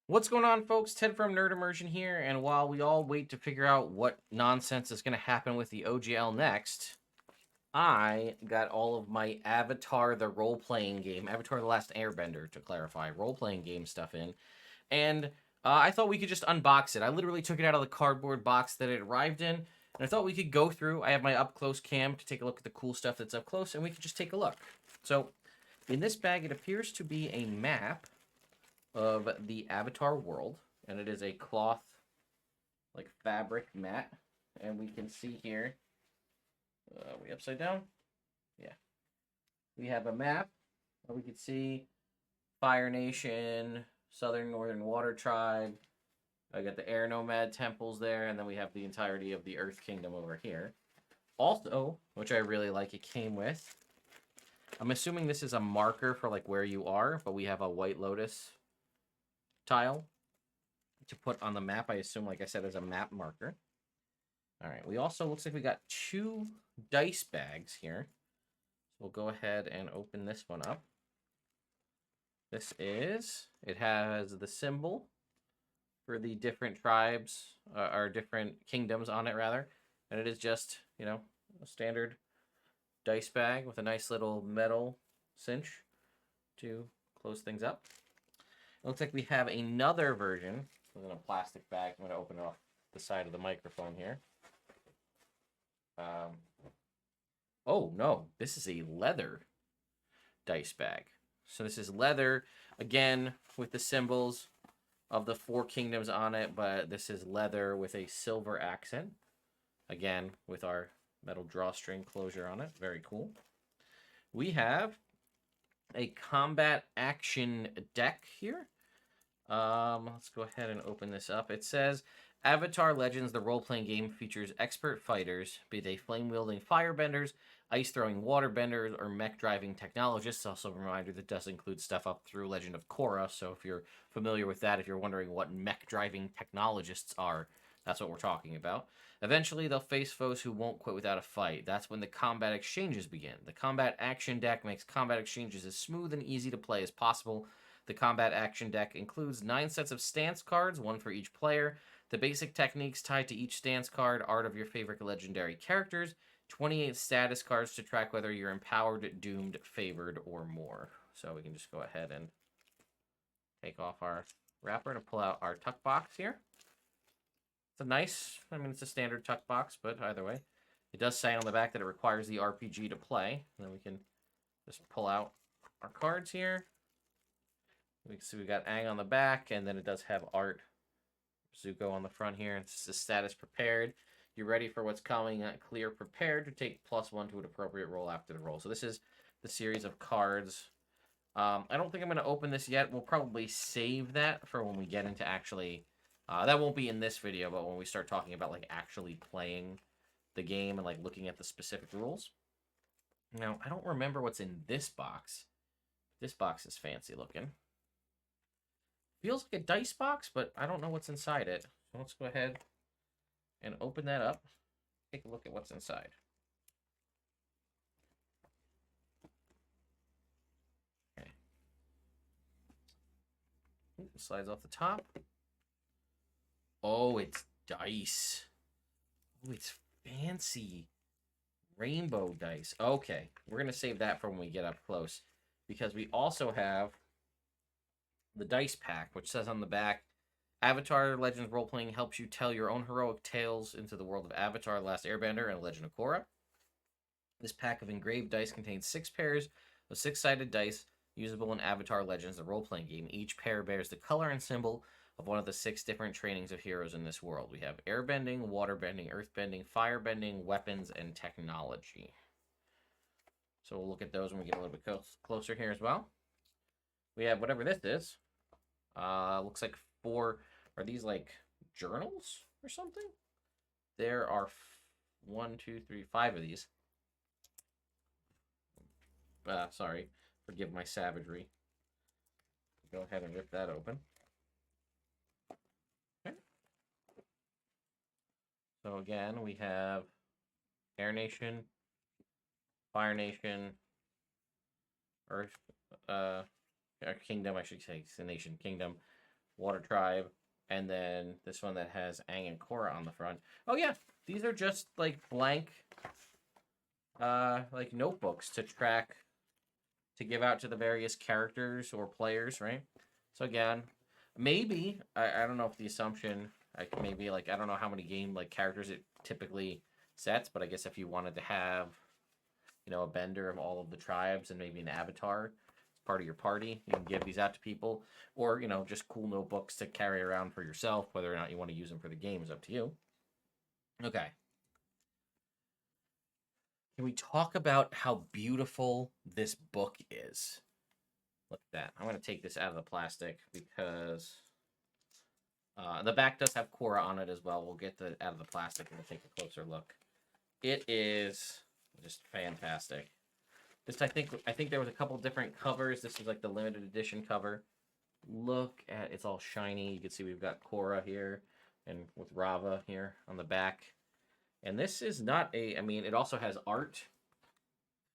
What's going on, folks? Ted from Nerd Immersion here, and while we all wait to figure out what nonsense is going to happen with the OGL next, I got all of my Avatar the role-playing game, Avatar the Last Airbender, to clarify, role-playing game stuff in, and I thought we could just unbox it. I literally took it out of the cardboard box that it arrived in, and I thought we could go through. I have my up-close cam to take a look at the cool stuff that's up close, and we could just take a look. So, in this bag, it appears to be a map of the Avatar world, and it is a cloth, like fabric mat, and we can see here. Are we upside down? Yeah. We have a map. We can see Fire Nation, Southern Northern Water Tribe. I got the Air Nomad temples there, and then we have the entirety of the Earth Kingdom over here. Also, which I really like, it came with. I'm assuming this is a marker for like where you are, but we have a White Lotus tile to put on the map. I assume, like I said, as a map marker. All right. We also, looks like we got 2 dice bags here. So we'll go ahead and open this one up. It has the symbol for the different tribes, or different kingdoms on it, rather. And it is just, a standard dice bag with a nice little metal cinch to close things up. It looks like we have another version in a plastic bag. I'm going to open it off the side of the microphone here. Oh, no. This is a leather dice bag. So this is leather, again, with the symbols of the 4 kingdoms on it, but this is leather with a silver accent. Again, with our metal drawstring closure on it. Very cool. We have a combat action deck here. Let's go ahead and open this up. It says, Avatar Legends, the role-playing game, features expert fighters, be they flame-wielding firebenders, ice-throwing waterbenders, or mech-driving technologists. Also a reminder that does include stuff up through Legend of Korra, so if you're familiar with that, if you're wondering what mech-driving technologists are, that's what we're talking about. Eventually, they'll face foes who won't quit without a fight. That's when the combat exchanges begin. The combat action deck makes combat exchanges as smooth and easy to play as possible. The combat action deck includes 9 sets of stance cards, 1 for each player, the basic techniques tied to each stance card, art of your favorite legendary characters, 28 status cards to track whether you're empowered, doomed, favored, or more. So we can just go ahead and take off our wrapper to pull out our tuck box here. It's a nice, it's a standard tuck box, but either way. It does say on the back that it requires the RPG to play. And then we can just pull out our cards here. We can see we got Aang on the back, and then it does have art. Zuko on the front here. It's just status prepared. You're ready for what's coming. Clear prepared to take +1 to an appropriate roll after the roll. So this is the series of cards. I don't think I'm going to open this yet. We'll probably save that for when we get into actually... that won't be in this video, but when we start talking about like actually playing the game and like looking at the specific rules. Now, I don't remember what's in this box. This box is fancy looking. Feels like a dice box, but I don't know what's inside it. So let's go ahead and open that up. Take a look at what's inside. Okay. Ooh, slides off the top. Oh, it's dice. Oh, it's fancy. Rainbow dice. Okay, we're going to save that for when we get up close. Because we also have the dice pack, which says on the back, Avatar Legends Roleplaying helps you tell your own heroic tales into the world of Avatar, The Last Airbender, and Legend of Korra. This pack of engraved dice contains 6 pairs of 6-sided dice usable in Avatar Legends, the role-playing game. Each pair bears the color and symbol of one of the 6 different trainings of heroes in this world. We have airbending, waterbending, earthbending, firebending, weapons, and technology. So we'll look at those when we get a little bit closer here as well. We have whatever this is. Looks like 4, are these like journals or something? There are 1, 2, 3, 5 of these. Sorry, forgive my savagery. Go ahead and rip that open. Okay. So again, we have Air Nation, Fire Nation, Earth, Kingdom, I should say, it's the Nation Kingdom, Water Tribe, and then this one that has Aang and Korra on the front. Oh yeah, these are just like blank, like notebooks to track, to give out to the various characters or players, right? So again, maybe I don't know if the assumption maybe like I don't know how many game like characters it typically sets, but I guess if you wanted to have a bender of all of the tribes and maybe an avatar as part of your party, you can give these out to people, or just cool notebooks to carry around for yourself. Whether or not you want to use them for the game is up to you. Okay. Can we talk about how beautiful this book is? Look at that. I'm going to take this out of the plastic because the back does have Korra on it as well. We'll get the out of the plastic and we'll take a closer look. It is just fantastic. This I think there was a couple different covers. This is like the limited edition cover. Look at it's all shiny. You can see we've got Korra here and with Rava here on the back. And this is not a, I mean, it also has art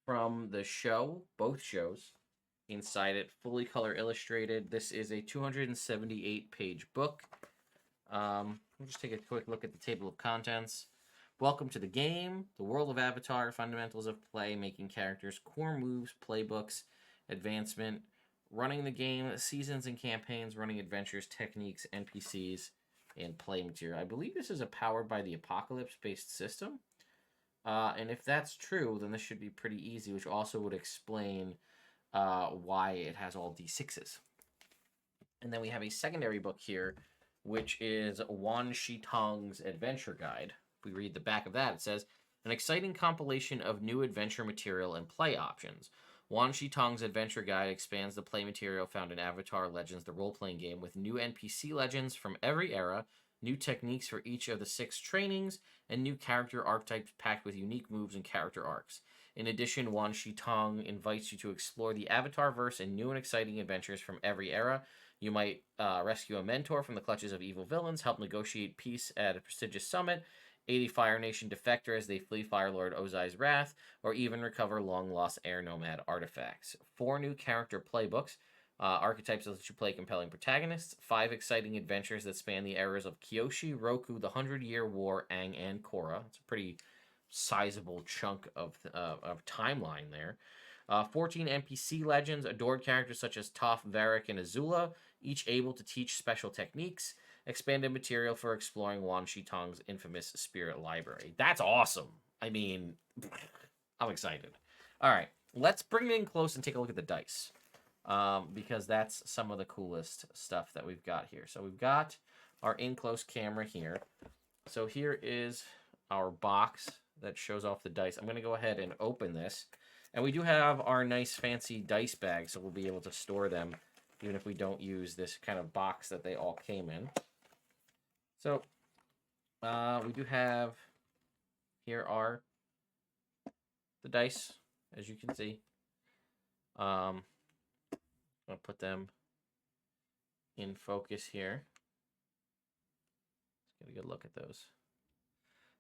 from the show, both shows, inside it, fully color illustrated. This is a 278 page book. We'll just take a quick look at the table of contents. Welcome to the game, the world of Avatar, fundamentals of play, making characters, core moves, playbooks, advancement, running the game, seasons and campaigns, running adventures, techniques, NPCs, and play material. I believe this is a powered by the Apocalypse-based system. And if that's true, then this should be pretty easy, which also would explain why it has all D6s. And then we have a secondary book here, which is Wan Shitong's Adventure Guide. If we read the back of that, it says, an exciting compilation of new adventure material and play options. Wan Shitong's Adventure Guide expands the play material found in Avatar Legends, the role-playing game, with new NPC legends from every era, new techniques for each of the 6 trainings, and new character archetypes packed with unique moves and character arcs. In addition, Wan Shitong invites you to explore the Avatar-verse and new and exciting adventures from every era. You might rescue a mentor from the clutches of evil villains, help negotiate peace at a prestigious summit, aid a Fire Nation defector as they flee Fire Lord Ozai's wrath, or even recover long-lost air nomad artifacts. 4 new character playbooks, archetypes that let you play compelling protagonists, 5 exciting adventures that span the eras of Kyoshi, Roku, the 100-Year War, Aang, and Korra. It's a pretty sizable chunk of timeline there. 14 NPC legends, adored characters such as Toph, Varric, and Azula, each able to teach special techniques. Expanded material for exploring Wan Shitong's infamous spirit library. That's awesome. I mean, I'm excited. All right, let's bring it in close and take a look at the dice, because that's some of the coolest stuff that we've got here. So we've got our in-close camera here. So here is our box that shows off the dice. I'm going to go ahead and open this. And we do have our nice fancy dice bag, so we'll be able to store them even if we don't use this kind of box that they all came in. So we do have, here are the dice, as you can see. I'm going to put them in focus here. Let's get a good look at those.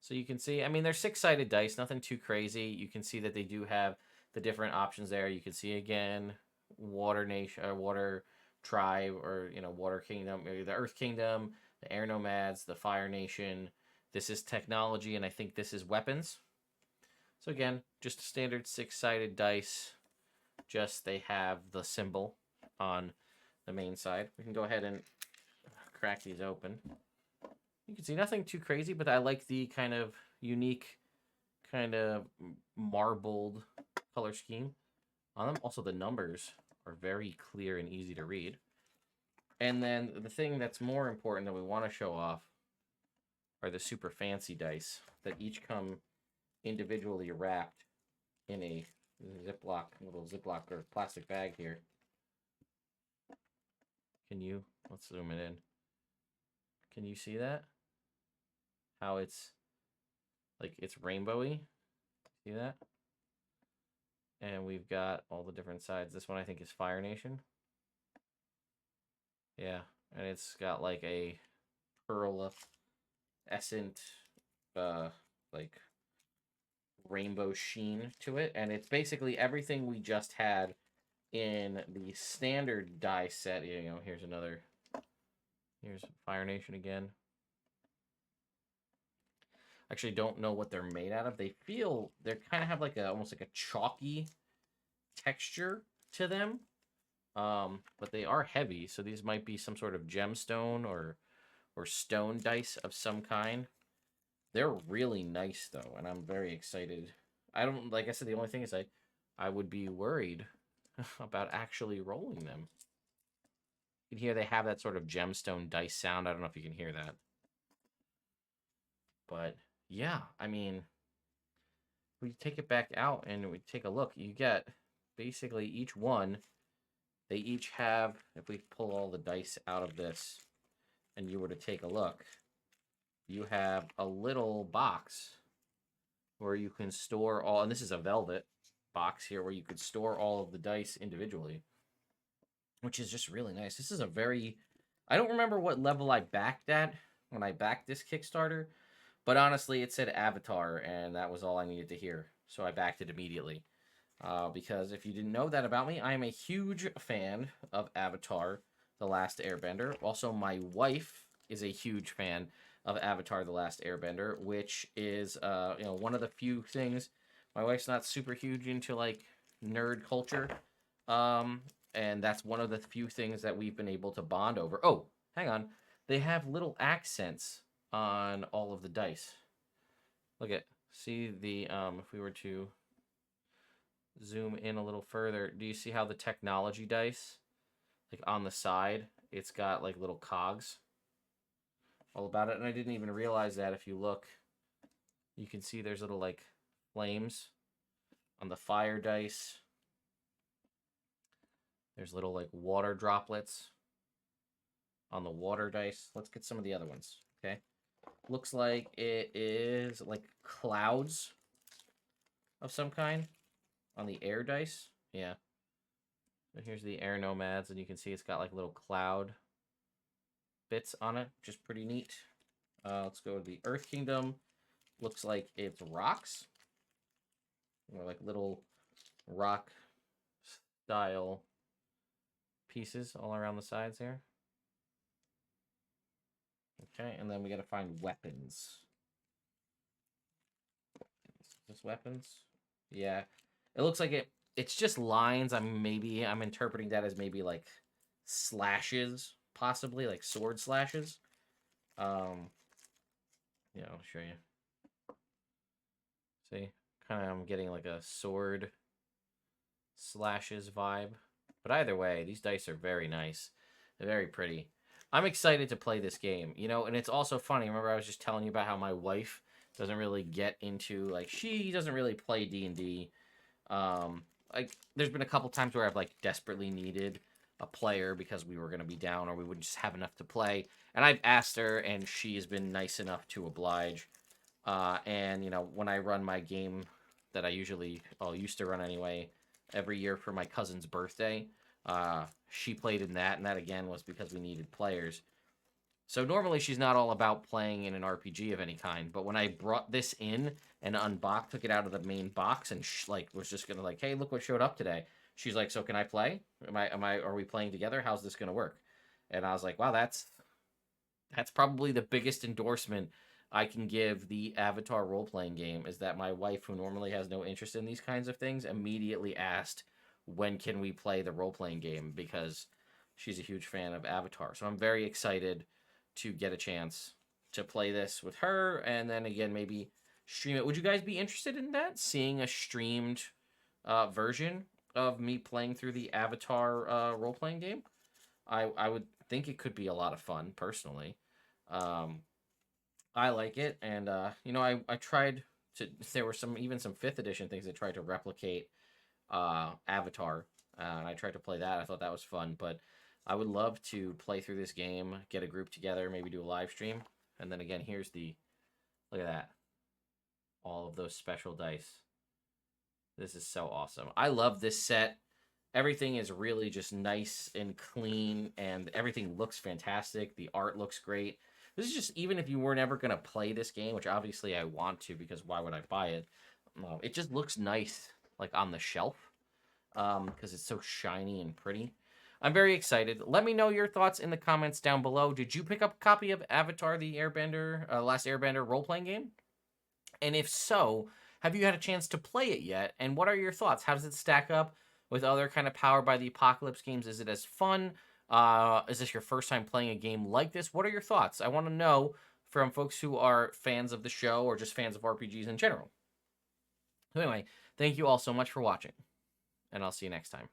So you can see, I mean, they're 6-sided dice, nothing too crazy. You can see that they do have the different options there. You can see again, Water Nation, Water Tribe, or Water Kingdom, maybe the Earth Kingdom, the Air Nomads, the Fire Nation. This is technology, and I think this is weapons. So again, just a standard 6-sided dice. Just they have the symbol on the main side. We can go ahead and crack these open. You can see nothing too crazy, but I like the kind of unique, kind of marbled color scheme on them. Also, the numbers are very clear and easy to read. And then the thing that's more important that we want to show off are the super fancy dice that each come individually wrapped in a little Ziploc or plastic bag here. Let's zoom it in. Can you see that? How it's rainbowy. See that? And we've got all the different sides. This one I think is Fire Nation. Yeah, and it's got like a pearlescent rainbow sheen to it, and it's basically everything we just had in the standard die set. Here's another Here's Fire Nation again. Actually, don't know what they're made out of. They kind of have like almost like a chalky texture to them. But they are heavy, so these might be some sort of gemstone or stone dice of some kind. They're really nice though, and I'm very excited. I don't like I said, the only thing is I would be worried about actually rolling them. You can hear they have that sort of gemstone dice sound. I don't know if you can hear that. But yeah, I mean, we take it back out and we take a look. You get basically each one. They each have, if we pull all the dice out of this and you were to take a look, you have a little box where you can store all, and this is a velvet box here where you could store all of the dice individually, which is just really nice. This is a very, I don't remember what level I backed at when I backed this Kickstarter, but honestly, it said Avatar, and that was all I needed to hear. So I backed it immediately. Because if you didn't know that about me, I am a huge fan of Avatar: The Last Airbender. Also, my wife is a huge fan of Avatar: The Last Airbender, which is one of the few things. My wife's not super huge into like nerd culture, and that's one of the few things that we've been able to bond over. Oh, hang on, they have little accents on all of the dice. Look at see the if we were to zoom in a little further, do you see how the technology dice, like on the side, it's got like little cogs all about it? And I didn't even realize that. If you look, you can see there's little like flames on the fire dice. There's little like water droplets on the water dice. Let's get some of the other ones. Okay, looks like it is like clouds of some kind on the air dice. Yeah. And here's the air nomads, and you can see it's got like little cloud bits on it, which is pretty neat. Let's go to the Earth Kingdom. Looks like it's rocks, or like little rock style pieces all around the sides here. Okay, and then we gotta find weapons. Just weapons? Yeah. It looks like it's just lines. I'm interpreting that as maybe like slashes, possibly like sword slashes. Yeah, I'll show you. See? Kind of I'm getting like a sword slashes vibe. But either way, these dice are very nice. They're very pretty. I'm excited to play this game, and it's also funny. Remember I was just telling you about how my wife doesn't really get into, like, she doesn't really play D&D. Like, there's been a couple times where I've, like, desperately needed a player because we were going to be down or we wouldn't just have enough to play. And I've asked her, and she has been nice enough to oblige. And, when I run my game that I used to run anyway, every year for my cousin's birthday, she played in that, and that, again, was because we needed players. So normally she's not all about playing in an RPG of any kind, but when I brought this in and took it out of the main box and was just gonna like, hey, look what showed up today. She's like, so can I play? Are we playing together? How's this gonna work? And I was like, wow, that's probably the biggest endorsement I can give the Avatar role-playing game, is that my wife, who normally has no interest in these kinds of things, immediately asked, when can we play the role-playing game, because she's a huge fan of Avatar. So I'm very excited to get a chance to play this with her, and then again maybe stream it. Would you guys be interested in that? Seeing a streamed version of me playing through the Avatar role-playing game? I would think it could be a lot of fun, personally. I like it, and I tried to. There were some 5th edition things that tried to replicate Avatar, and I tried to play that. I thought that was fun, but I would love to play through this game, get a group together, maybe do a live stream, and then again, here's look at that, all of those special dice. This is so awesome. I love this set. Everything is really just nice and clean, and everything looks fantastic. The art looks great. This is just, even if you were never going to play this game, which obviously I want to, because why would I buy it? It just looks nice, like, on the shelf, because it's so shiny and pretty. I'm very excited. Let me know your thoughts in the comments down below. Did you pick up a copy of Avatar the Airbender, Last Airbender role-playing game? And if so, have you had a chance to play it yet? And what are your thoughts? How does it stack up with other kind of Powered by the Apocalypse games? Is it as fun? Is this your first time playing a game like this? What are your thoughts? I want to know from folks who are fans of the show or just fans of RPGs in general. So anyway, thank you all so much for watching, and I'll see you next time.